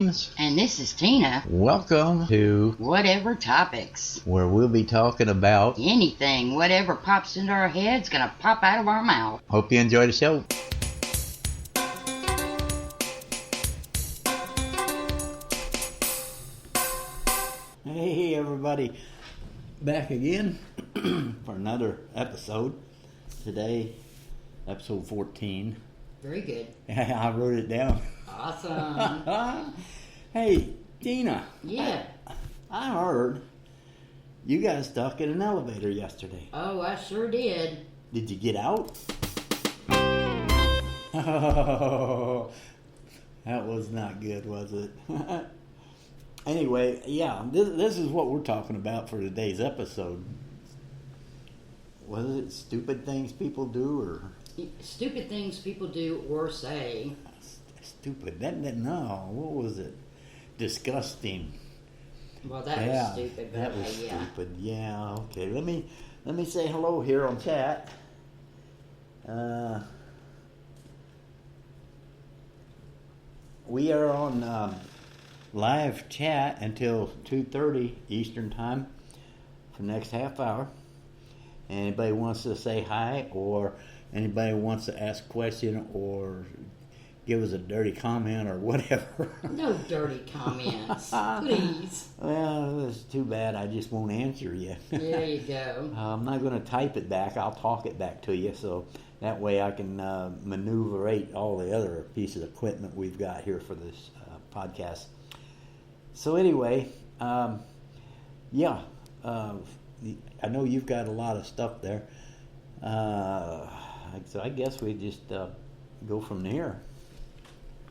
And this is Tina. Welcome to Whatever Topics. where we'll be talking about. Anything, whatever pops into our head's gonna pop out of our mouth. Hope you enjoy the show. Hey everybody, back again for another episode. Today, episode 14. Very good. I wrote it down. Awesome. Hey, Tina. Yeah. I heard you got stuck in an elevator yesterday. Oh, I sure did. Did you get out? Oh, that was not good, was it? Anyway, yeah, this is what we're talking about for today's episode. Was it stupid things people do, or Stupid things people do or say. stupid? No, what was it? Disgusting. Well, that was stupid. But That was yeah. stupid. Yeah. Okay. Let me say hello here on chat. We are on live chat until 2:30 Eastern Time for the next half hour. Anybody wants to say hi, or anybody wants to ask a question, or give us a dirty comment, or whatever. No dirty comments, please. Well, it's too bad. I just won't answer you. There you go. I'm not going to type it back. I'll talk it back to you, so that way I can maneuverate all the other pieces of equipment we've got here for this podcast. So anyway, I know you've got a lot of stuff there. So I guess we just go from there.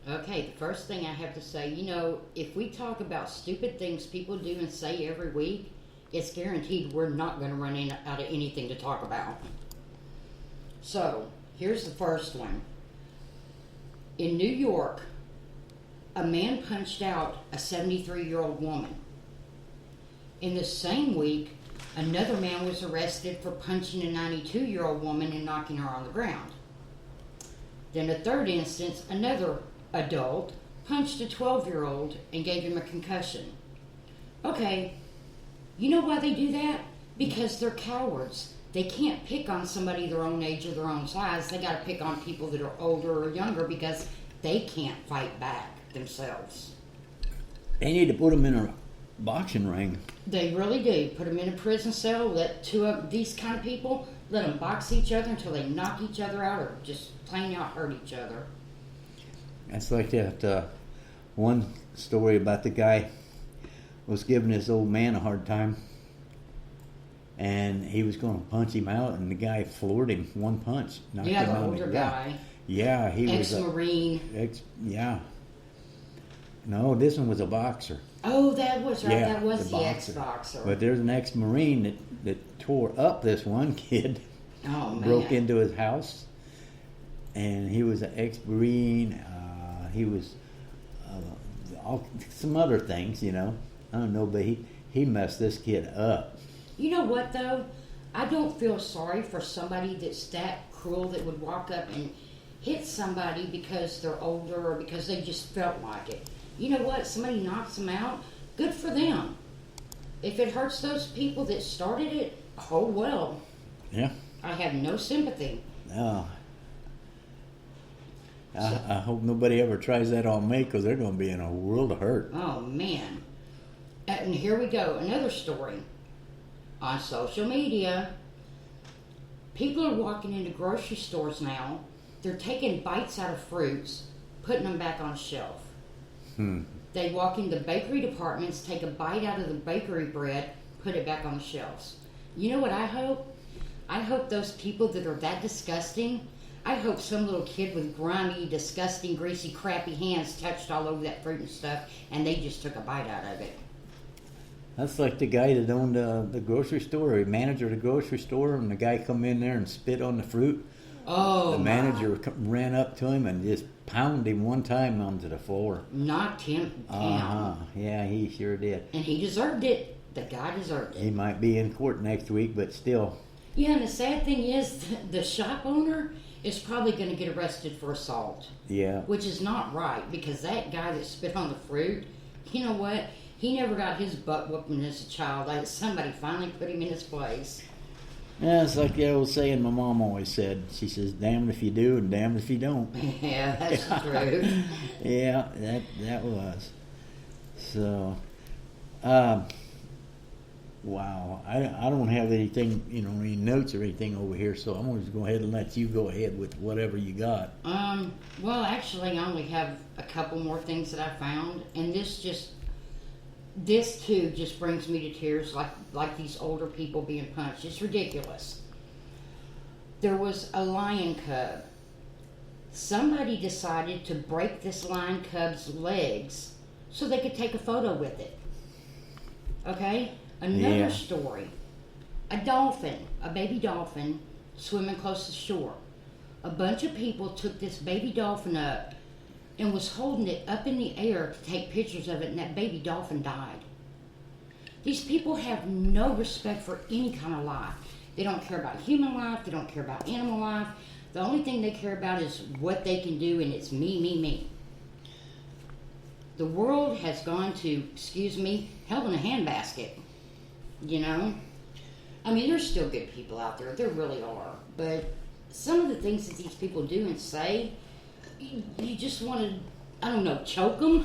Okay, the first thing I have to say, if we talk about stupid things people do and say every week, it's guaranteed we're not going to run out of anything to talk about. So, here's the first one. In New York, a man punched out a 73-year-old woman. In the same week, another man was arrested for punching a 92-year-old woman and knocking her on the ground. Then, a third instance, another adult punched a 12-year-old and gave him a concussion. Okay, you know why they do that? Because they're cowards. They can't pick on somebody their own age or their own size. They got to pick on people that are older or younger because they can't fight back themselves. They need to put them in a boxing ring. They really do. Put them in a prison cell. Let two of these kind of people, let them box each other until they knock each other out or just plain out hurt each other. That's like that one story about the guy was giving this old man a hard time, and he was going to punch him out, and the guy floored him one punch. Knocked him The on older guy. Yeah, he was ex-Marine. Yeah. No, this one was a boxer. Oh, that was right. Yeah, that was the boxer. ex-boxer. But there's an ex-Marine that tore up this one kid. Oh, man. Broke into his house, and he was an ex-Marine. He was some other things, I don't know, but he messed this kid up. You know what, though? I don't feel sorry for somebody that's that cruel that would walk up and hit somebody because they're older or because they just felt like it. You know what? Somebody knocks them out. Good for them. If it hurts those people that started it, oh well. Yeah. I have no sympathy. No. I hope nobody ever tries that on me, because they're going to be in a world of hurt. Oh, man. And here we go. Another story. On social media, people are walking into grocery stores now. They're taking bites out of fruits, putting them back on a shelf. They walk into bakery departments, take a bite out of the bakery bread, put it back on the shelves. You know what I hope? I hope those people that are that disgusting, I hope some little kid with grimy, disgusting, greasy, crappy hands touched all over that fruit and stuff, and they just took a bite out of it. That's like the guy that owned the grocery store, or manager of the grocery store, and the guy come in there and spit on the fruit. Oh, the manager ran up to him and just pounded him one time onto the floor. Knocked him down. Yeah, he sure did. And he deserved it. The guy deserved it. He might be in court next week, but still. Yeah, and the sad thing is, the shop owner, is probably going to get arrested for assault. Yeah. Which is not right, because that guy that spit on the fruit, you know what? He never got his butt whooping as a child. Somebody finally put him in his place. Yeah, it's like the old saying my mom always said. She says, "Damned if you do, and damned if you don't." Yeah, that's true. Yeah, that was. So, wow. I don't have anything, any notes or anything over here, so I'm going to go ahead and let you go ahead with whatever you got. Well, actually, I only have a couple more things that I found, and this too just brings me to tears, like these older people being punched. It's ridiculous. There was a lion cub. Somebody decided to break this lion cub's legs so they could take a photo with it. Okay? Another story. A dolphin, a baby dolphin, swimming close to shore. A bunch of people took this baby dolphin up and was holding it up in the air to take pictures of it, and that baby dolphin died. These people have no respect for any kind of life. They don't care about human life. They don't care about animal life. The only thing they care about is what they can do, and it's me, me, me. The world has gone to, hell in a handbasket. I mean, there's still good people out there. There really are. But some of the things that these people do and say, you just want to, I don't know, choke them.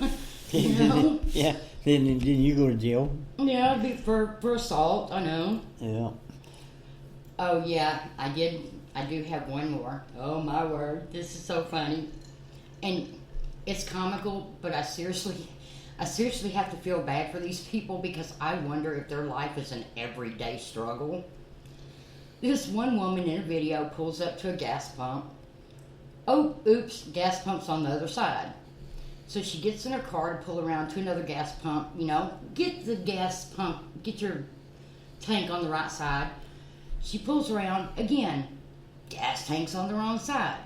Yeah. Then you go to jail. Yeah, it'd be for assault. I know. Yeah. Oh yeah, I do have one more. Oh my word, this is so funny, and it's comical. But I seriously have to feel bad for these people, because I wonder if their life is an everyday struggle. This one woman in a video pulls up to a gas pump. Oh, oops, gas pump's on the other side. So she gets in her car to pull around to another gas pump, get the gas pump, get your tank on the right side. She pulls around, again, gas tank's on the wrong side.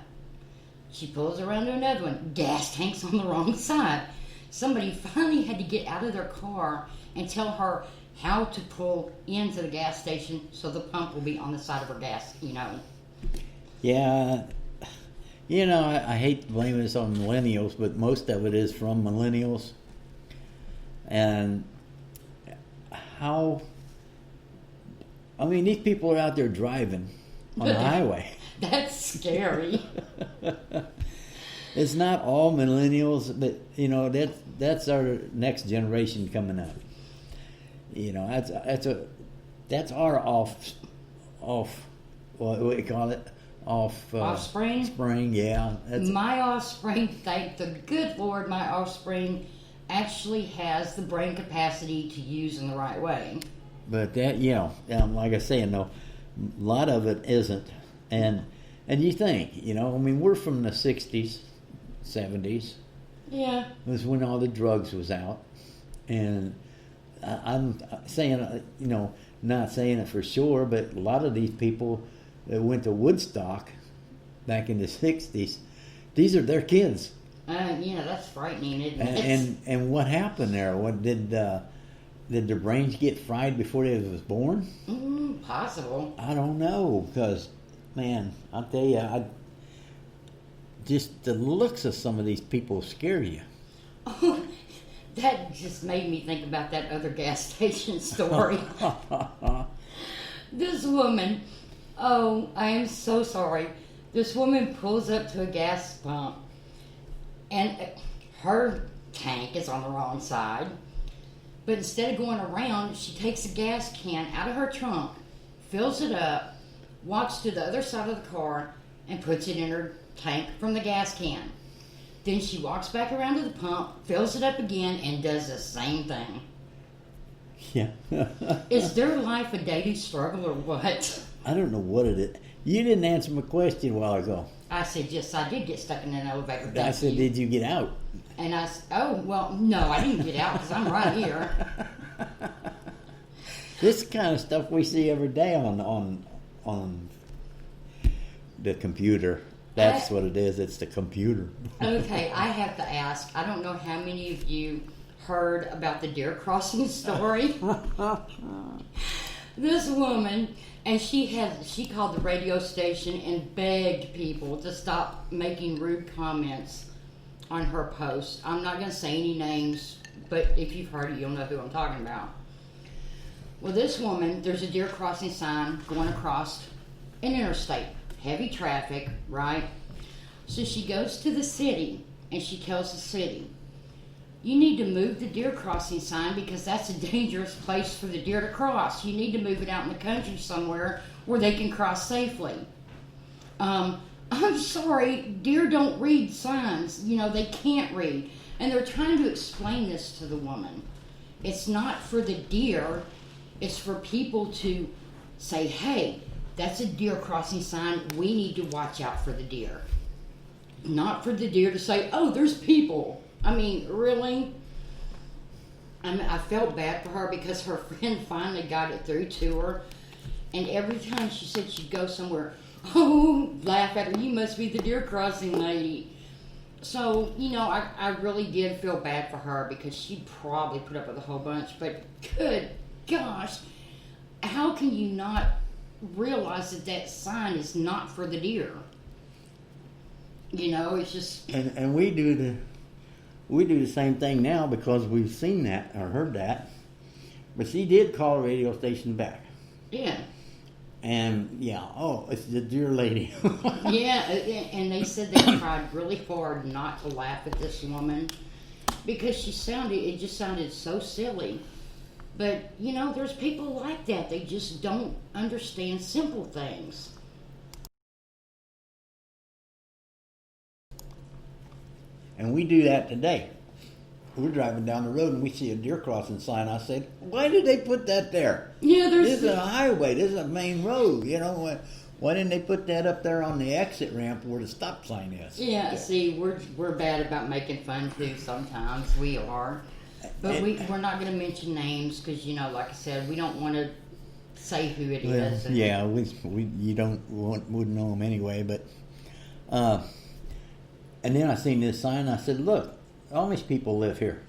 She pulls around to another one, gas tank's on the wrong side. Somebody finally had to get out of their car and tell her how to pull into the gas station so the pump will be on the side of her gas, Yeah. I hate blaming this on millennials, but most of it is from millennials. And these people are out there driving on the highway. That's scary. It's not all millennials, but, that's our next generation coming up. That's our what do you call it? Offspring? Spring, yeah. My offspring, thank the good Lord, my offspring actually has the brain capacity to use in the right way. But that, like I say, a lot of it isn't. And you think, we're from the 60s, 70s. Yeah. It was when all the drugs was out. And I'm saying, not saying it for sure, but a lot of these people that went to Woodstock back in the 60s, these are their kids. That's frightening, isn't it? And what happened there? What did their brains get fried before they was born? Possible. I don't know, because, man, I'll tell you, just the looks of some of these people scare you. Oh, that just made me think about that other gas station story. This woman, I am so sorry. This woman pulls up to a gas pump, and her tank is on the wrong side. But instead of going around, she takes a gas can out of her trunk, fills it up, walks to the other side of the car, and puts it in her tank from the gas can. Then she walks back around to the pump, fills it up again, and does the same thing. Yeah. Is their life a daily struggle or what? I don't know what it is. You didn't answer my question a while ago. I said, yes, I did get stuck in an elevator. I said, did you get out? And I said, no, I didn't get out because I'm right here. This kind of stuff we see every day on the computer. That's what it is. It's the computer. Okay, I have to ask. I don't know how many of you heard about the deer crossing story. This woman, and she called the radio station and begged people to stop making rude comments on her post. I'm not going to say any names, but if you've heard it, you'll know who I'm talking about. Well, this woman, there's a deer crossing sign going across an interstate, heavy traffic, right? So she goes to the city and she tells the city, you need to move the deer crossing sign because that's a dangerous place for the deer to cross. You need to move it out in the country somewhere where they can cross safely. I'm sorry, deer don't read signs. You know, they can't read. And they're trying to explain this to the woman. It's not for the deer. It's for people to say, hey, that's a deer crossing sign. We need to watch out for the deer. Not for the deer to say, oh, there's people. I mean, really? I felt bad for her because her friend finally got it through to her. And every time she said she'd go somewhere, oh, laugh at her, you must be the deer crossing lady. So, you know, I really did feel bad for her because she probably put up with a whole bunch. But good gosh, how can you not realize that that sign is not for the deer? You know, it's just... And we do the same thing now because we've seen that or heard that. But she did call the radio station back. Yeah. And, yeah, oh, it's the deer lady. Yeah, and they said they tried really hard not to laugh at this woman because it just sounded so silly. But, you know, there's people like that. They just don't understand simple things. And we do that today. We're driving down the road and we see a deer crossing sign. I said, why did they put that there? Yeah, This is a highway. This is a main road. You know, why didn't they put that up there on the exit ramp where the stop sign is? Yeah, see, we're bad about making fun too sometimes. We are. But we're not going to mention names because, you know, like I said, we don't want to say who it is. And yeah, you wouldn't know them anyway. But and then I seen this sign. I said, look, Amish people live here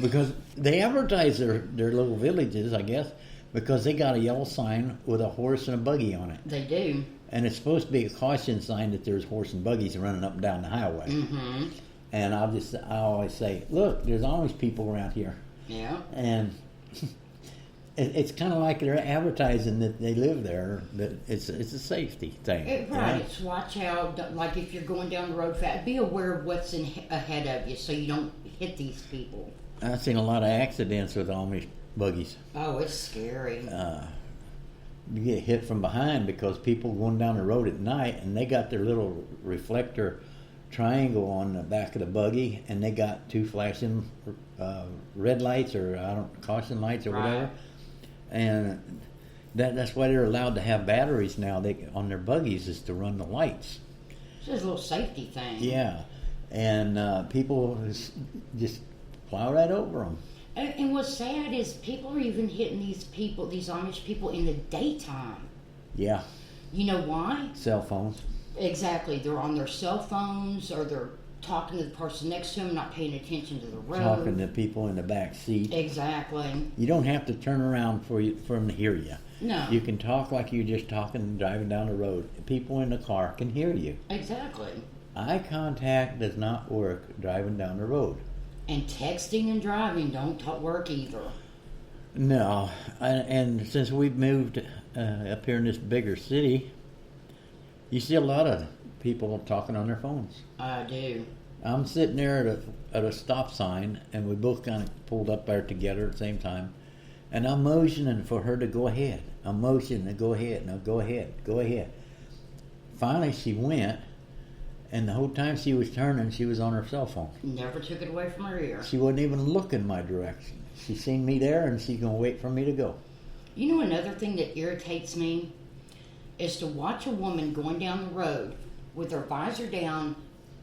because they advertise their little villages, I guess, because they got a yellow sign with a horse and a buggy on it. They do. And it's supposed to be a caution sign that there's horse and buggies running up and down the highway. Mm-hmm. And I always say, look, there's always people around here. Yeah. And it's kind of like they're advertising that they live there, but it's a safety thing. Right. It's watch out. Like if you're going down the road fast, be aware of what's ahead of you so you don't hit these people. I've seen a lot of accidents with Amish buggies. Oh, it's scary. You get hit from behind because people going down the road at night and they got their little reflector triangle on the back of the buggy and they got two flashing red lights or caution lights or whatever. And that's why they're allowed to have batteries now on their buggies is to run the lights. It's just a little safety thing. Yeah. And people just plow right over them. And what's sad is people are even hitting these Amish people in the daytime. Yeah. You know why? Cell phones. Exactly. They're on their cell phones or they're talking to the person next to them, not paying attention to the road. Talking to people in the back seat. Exactly. You don't have to turn around for them to hear you. No. You can talk like you're just talking, driving down the road. People in the car can hear you. Exactly. Eye contact does not work driving down the road. And texting and driving don't work either. No. And since we've moved up here in this bigger city, you see a lot of people talking on their phones. I do. I'm sitting there at a stop sign, and we both kind of pulled up there together at the same time, and I'm motioning for her to go ahead. I'm motioning to go ahead. No, go ahead. Go ahead. Finally, she went, and the whole time she was turning, she was on her cell phone. Never took it away from her ear. She wasn't even looking my direction. She seen me there, and she's going to wait for me to go. You know another thing that irritates me is to watch a woman going down the road with her visor down,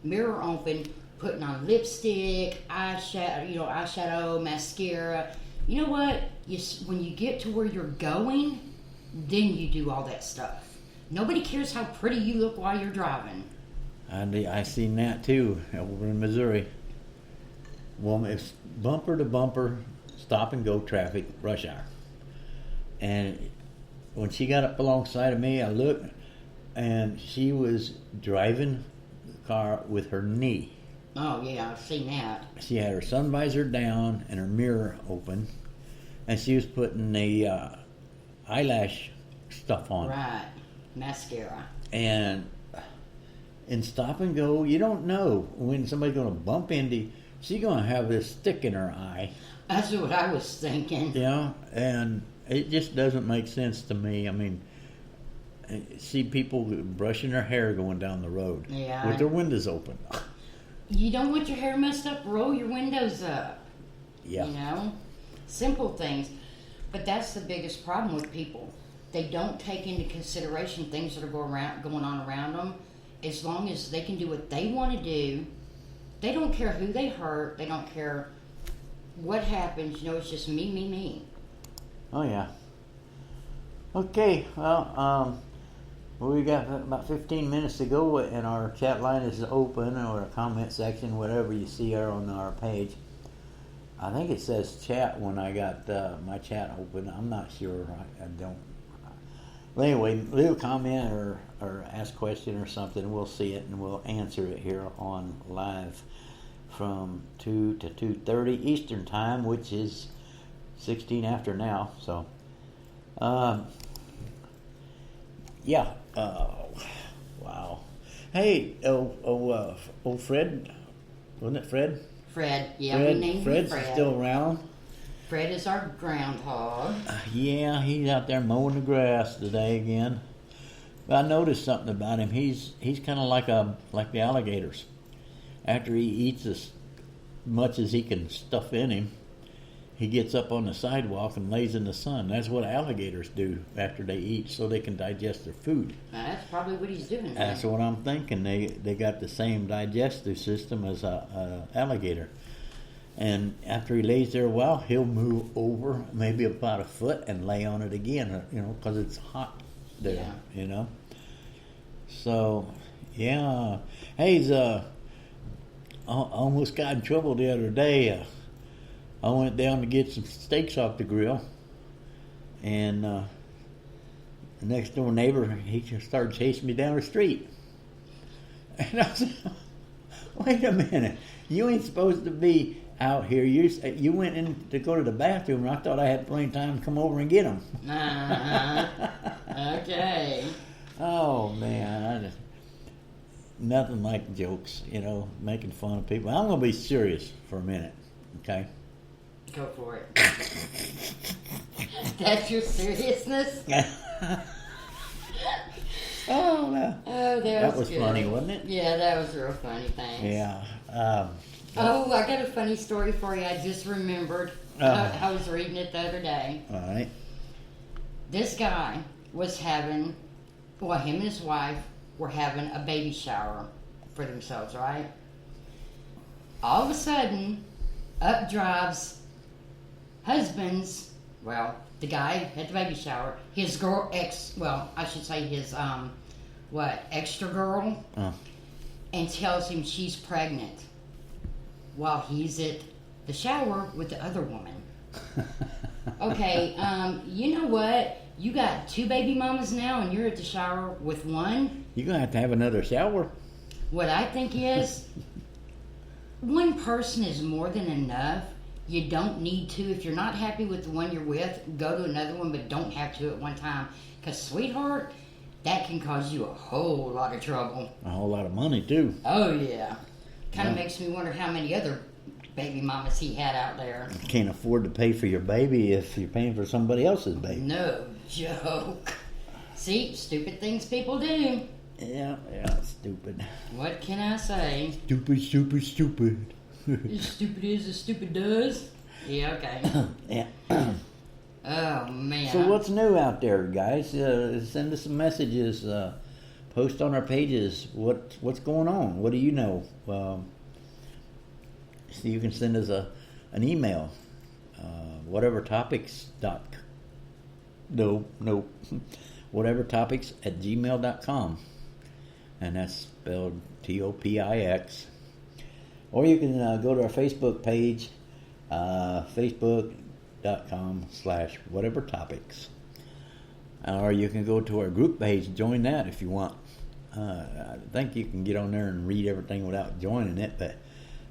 mirror open, putting on lipstick, eyeshadow, mascara. You know what? When you get to where you're going, then you do all that stuff. Nobody cares how pretty you look while you're driving. I seen that too over in Missouri. Woman, it's bumper to bumper, stop and go traffic, rush hour. And when she got up alongside of me, I looked, and she was driving the car with her knee. Oh, yeah, I've seen that. She had her sun visor down and her mirror open, and she was putting the eyelash stuff on. Right. Mascara. And in stop and go, you don't know when somebody's going to bump into you. She's going to have this stick in her eye. That's what I was thinking. Yeah, and it just doesn't make sense to me. I mean, I see people brushing their hair going down the road with their windows open. You don't want your hair messed up, roll your windows up. Yeah. You know? Simple things. But that's the biggest problem with people. They don't take into consideration things that are going on around them. As long as they can do what they want to do, they don't care who they hurt. They don't care what happens. You know, it's just me, me, me. Oh, yeah. Okay, well, we got about 15 minutes to go, and our chat line is open, or a comment section, whatever you see here on our page. I think it says chat when I got my chat open. I'm not sure. I don't. Well, anyway, leave a comment or ask a question or something, and we'll see it, and we'll answer it here on live from 2 to 2:30 Eastern Time, which is 16 after now. So, yeah. Wow. Hey, Fred, wasn't it Fred? Fred, yeah, we named Fred's him Fred. Still around. Fred is our groundhog. Yeah, he's out there mowing the grass today again. But I noticed something about him. He's kind of like the alligators. After he eats as much as he can stuff in him, he gets up on the sidewalk and lays in the sun. That's what alligators do after they eat, so they can digest their food. That's probably what he's doing. That's what I'm thinking. They got the same digestive system as a alligator. And after he lays there a while, he'll move over maybe about a foot and lay on it again, you know, because it's hot there, you know. So, yeah. Hey, I almost got in trouble the other day. I went down to get some steaks off the grill, and the next door neighbor, he just started chasing me down the street. And I said, wait a minute, you ain't supposed to be out here. You went in to go to the bathroom, and I thought I had plenty of time to come over and get them. Okay. Oh, man. Nothing like jokes, you know, making fun of people. I'm going to be serious for a minute, okay? Go for it. That's your seriousness? Oh, no. Oh, that was good. Funny, wasn't it? Yeah, that was real funny, thanks. Yeah. Oh, I got a funny story for you. I just remembered. I was reading it the other day. All right. This guy was having, him and his wife were having a baby shower for themselves, right? All of a sudden, up drives husband's, the guy at the baby shower, his extra girl, and tells him she's pregnant while he's at the shower with the other woman. Okay, you know what? You got 2 baby mamas now, and you're at the shower with one? You're going to have another shower. What I think is, one person is more than enough. You don't need to. If you're not happy with the one you're with, go to another one, but don't have to at one time. Because, sweetheart, that can cause you a whole lot of trouble. A whole lot of money, too. Oh, yeah. Kind of makes me wonder how many other baby mamas he had out there. You can't afford to pay for your baby if you're paying for somebody else's baby. No joke. See, stupid things people do. Yeah, stupid. What can I say? Stupid. As stupid is, as stupid does. Yeah, okay. Yeah. Oh, man. So what's new out there, guys? Send us some messages. Post on our pages. What's going on? What do you know? So you can send us an email. Whatevertopix. whatevertopix@gmail.com, and that's spelled Topix. Or you can go to our Facebook page, facebook.com/whatevertopix. Or you can go to our group page and join that if you want. I think you can get on there and read everything without joining it, but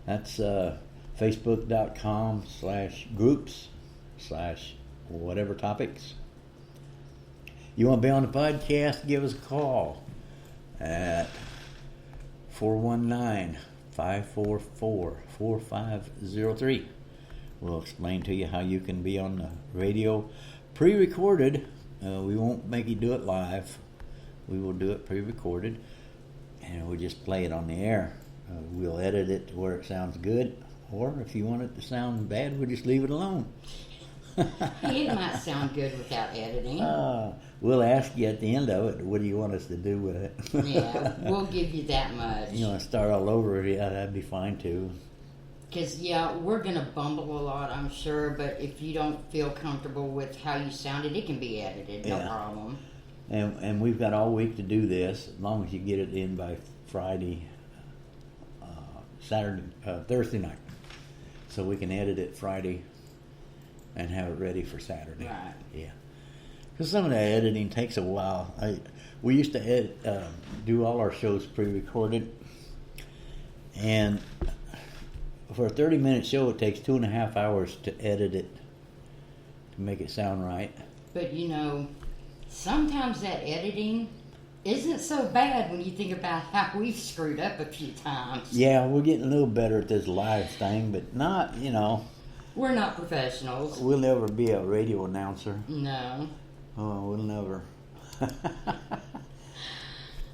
that's facebook.com/groups/whatevertopix. You want to be on the podcast, give us a call at 419-544-4503. We'll explain to you how you can be on the radio pre-recorded. We won't make you do it live. We will do it pre-recorded, and we'll just play it on the air. We'll edit it to where it sounds good, or if you want it to sound bad, we'll just leave it alone. It might sound good without editing. We'll ask you at the end of it, what do you want us to do with it? Yeah, we'll give you that much. You want to start all over? Yeah, that'd be fine too. Because, we're going to bumble a lot, I'm sure, but if you don't feel comfortable with how you sounded, it can be edited, no problem. And we've got all week to do this, as long as you get it in by Friday, Thursday night. So we can edit it Friday and have it ready for Saturday. Right. Yeah. Because some of the editing takes a while. We used to do all our shows pre-recorded, and for a 30-minute show, it takes 2.5 hours to edit it to make it sound right. But sometimes that editing isn't so bad when you think about how we've screwed up a few times. Yeah, we're getting a little better at this live thing, but not, We're not professionals. We'll never be a radio announcer. No. Oh, we'll never.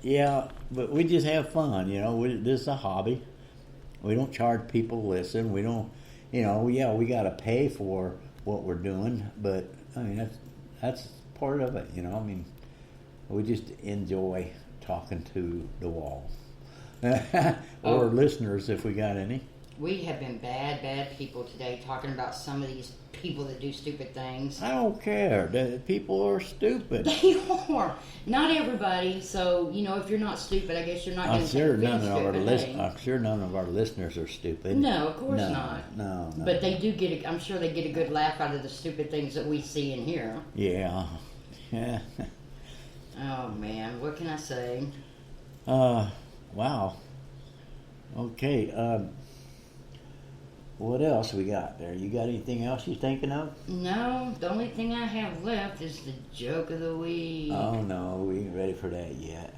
Yeah, but we just have fun, this is a hobby. We don't charge people to listen. We don't, we got to pay for what we're doing, but, that's part of it, we just enjoy talking to the wall. Or listeners, if we got any. We have been bad people today talking about some of these people that do stupid things. I don't care. The people are stupid. They are. Not everybody. So, if you're not stupid, I guess you're not going to I'm sure none of our listeners are stupid. No, of course not. No. But they do I'm sure they get a good laugh out of the stupid things that we see and hear. Yeah. Oh, man. What can I say? Wow. Okay. What else we got there? You got anything else you thinking of? No, the only thing I have left is the joke of the week. Oh no, we ain't ready for that yet.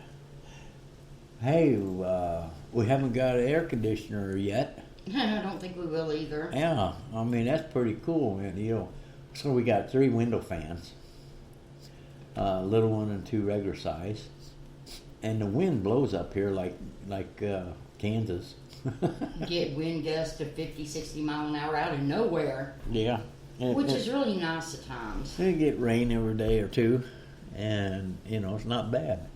Hey, we haven't got an air conditioner yet. I don't think we will either. Yeah, that's pretty cool, man. So we got 3 window fans, a little one and 2 regular size, and the wind blows up here like Kansas. Get wind gusts of 50, 60 mile an hour out of nowhere. Yeah. Which is really nice at times. We get rain every day or two, and, it's not bad.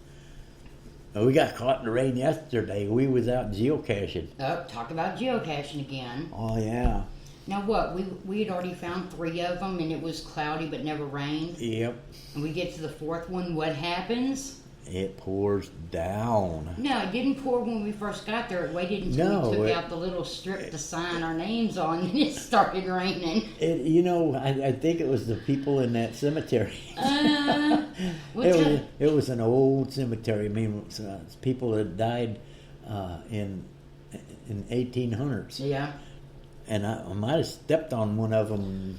We got caught in the rain yesterday. We was out geocaching. Oh, talk about geocaching again. Oh, yeah. Now what, we had already found 3 of them, and it was cloudy but never rained. Yep. And we get to the 4th one, what happens? It pours down. No, it didn't pour when we first got there. It waited until we took out the little strip to sign our names on, and it started raining. I think it was the people in that cemetery. It was an old cemetery. People that died in 1800s. Yeah. And I might have stepped on one of them.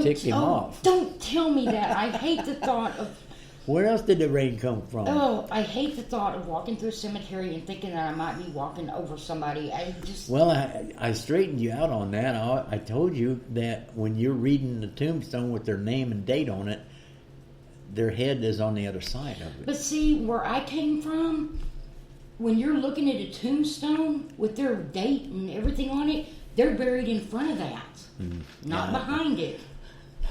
Ticked him off. Don't tell me that. I hate the thought of. Where else did the rain come from? Oh, I hate the thought of walking through a cemetery and thinking that I might be walking over somebody. Well, I straightened you out on that. I told you that when you're reading the tombstone with their name and date on it, their head is on the other side of it. But see, where I came from, when you're looking at a tombstone with their date and everything on it, they're buried in front of that, not behind it.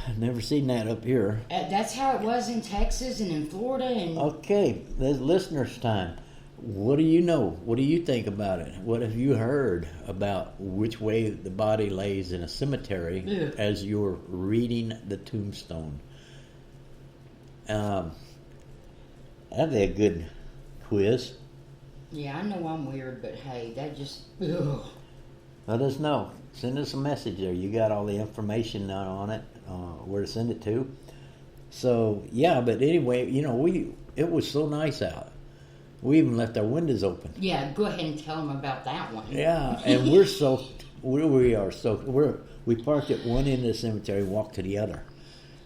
I've never seen that up here. That's how it was in Texas and in Florida. Okay, there's listeners' time. What do you know? What do you think about it? What have you heard about which way the body lays in a cemetery as you're reading the tombstone? That'd be a good quiz. Yeah, I know I'm weird, but hey, that just... Ugh. Let us know. Send us a message there. You got all the information on it, where to send it to. So yeah, but anyway, it was so nice out. We even left our windows open. Yeah, go ahead and tell them about that one. Yeah, and we're soaked. We are soaked. We parked at one end of the cemetery, walked to the other,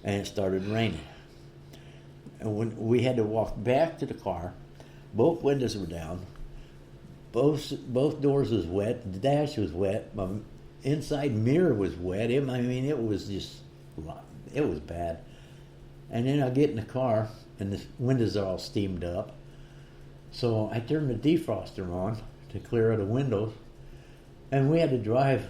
and it started raining. And when we had to walk back to the car, both windows were down. Both doors was wet. The dash was wet. My inside mirror was wet. It was bad. And then I get in the car, and the windows are all steamed up. So I turned the defroster on to clear out the windows, and we had to drive.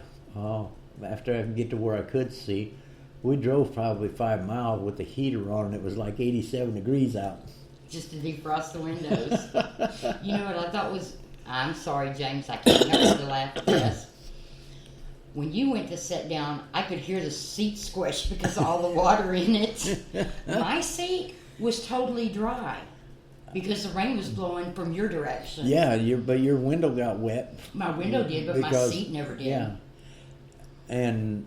After I could get to where I could see, we drove probably 5 miles with the heater on, and it was like 87 degrees out. Just to defrost the windows. You know what I thought was... I'm sorry, James, I can't help to laugh at this. When you went to sit down, I could hear the seat squish because of all the water in it. My seat was totally dry because the rain was blowing from your direction. Yeah, but your window got wet. My window did, but my seat never did. Yeah. And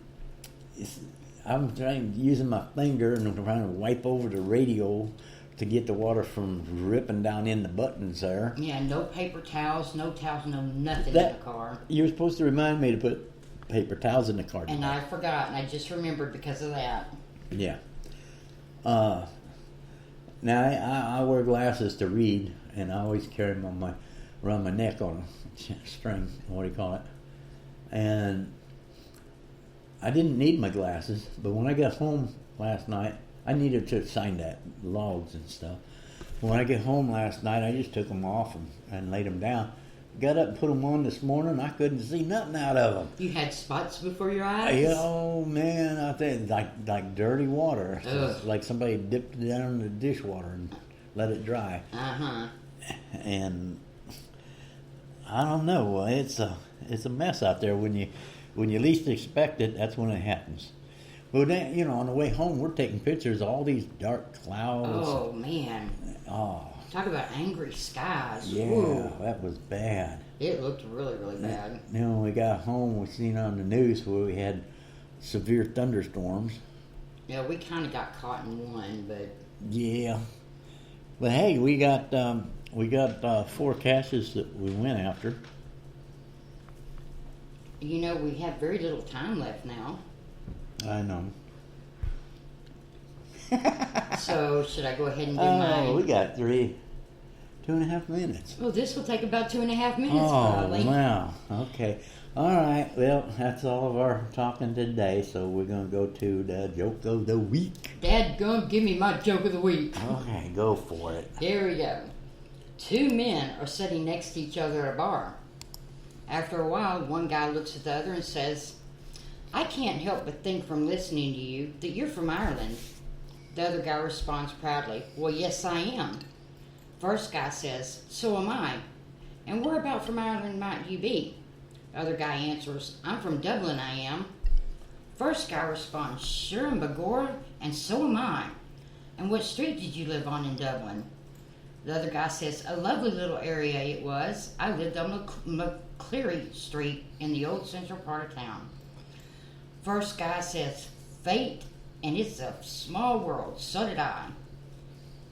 I'm using my finger and I'm trying to wipe over the radio to get the water from dripping down in the buttons there. Yeah, no paper towels, no nothing in the car. You were supposed to remind me to put paper towels in the car. And I forgot, and I just remembered because of that. Yeah. Now, I wear glasses to read, and I always carry them around my neck on a string, what do you call it? And I didn't need my glasses, but when I got home last night, I needed to sign that logs and stuff. When I get home last night, I just took them off and laid them down. Got up and put them on this morning. I couldn't see nothing out of them. You had spots before your eyes? Oh man, I think like dirty water. Ugh. Like somebody dipped it down in the dishwater and let it dry. And I don't know. It's a mess out there when you least expect it. That's when it happens. But then, on the way home, we're taking pictures of all these dark clouds. Oh, man. Oh. Talk about angry skies. Yeah, Ooh. That was bad. It looked really, really bad. Then when we got home, we seen on the news where we had severe thunderstorms. Yeah, we kind of got caught in one, but... Yeah. But hey, we got 4 caches that we went after. We have very little time left now. I know. So, should I go ahead and do mine? We got 2.5 minutes. Oh, this will take about 2.5 minutes, probably. Oh, wow. Okay. All right. Well, that's all of our talking today, so we're going to go to the joke of the week. Dadgum, give me my joke of the week. Okay, go for it. Here we go. 2 men are sitting next to each other at a bar. After a while, one guy looks at the other and says, "I can't help but think from listening to you that you're from Ireland." The other guy responds proudly, "Well, yes, I am." First guy says, "So am I. And whereabout from Ireland might you be?" The other guy answers, "I'm from Dublin, I am." First guy responds, "Sure and begorra, and so am I. And what street did you live on in Dublin?" The other guy says, "A lovely little area it was. I lived on McCleary Street in the old central part of town." First guy says, "Fate, and it's a small world, so did I.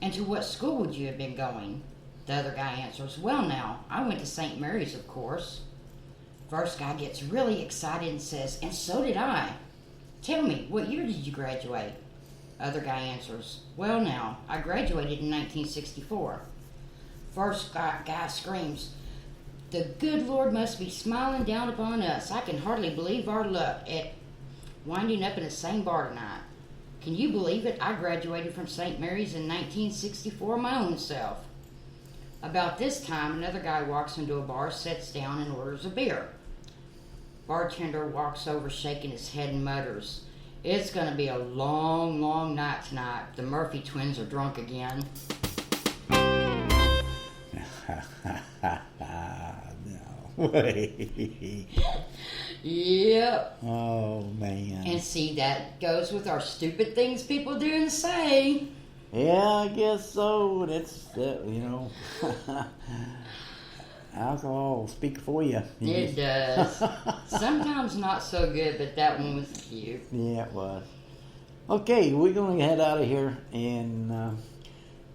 And to what school would you have been going?" The other guy answers, "Well now, I went to St. Mary's, of course." First guy gets really excited and says, "And so did I. Tell me, what year did you graduate?" Other guy answers, "Well now, I graduated in 1964. First guy screams, "The good Lord must be smiling down upon us. I can hardly believe our luck at winding up in the same bar tonight. Can you believe it? I graduated from St. Mary's in 1964 my own self." About this time, another guy walks into a bar, sits down, and orders a beer. Bartender walks over, shaking his head, and mutters, "It's going to be a long, long night tonight. The Murphy twins are drunk again." No way. Yep. Oh, man. And see, that goes with our stupid things people do and say. Yeah, I guess so. That's, alcohol will speak for you. It does. Sometimes not so good, but that one was cute. Yeah, it was. Okay, we're going to head out of here and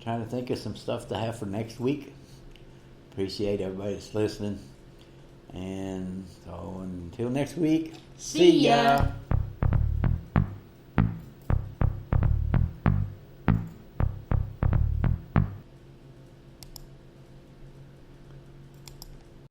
trying to think of some stuff to have for next week. Appreciate everybody that's listening. And so until next week, See ya.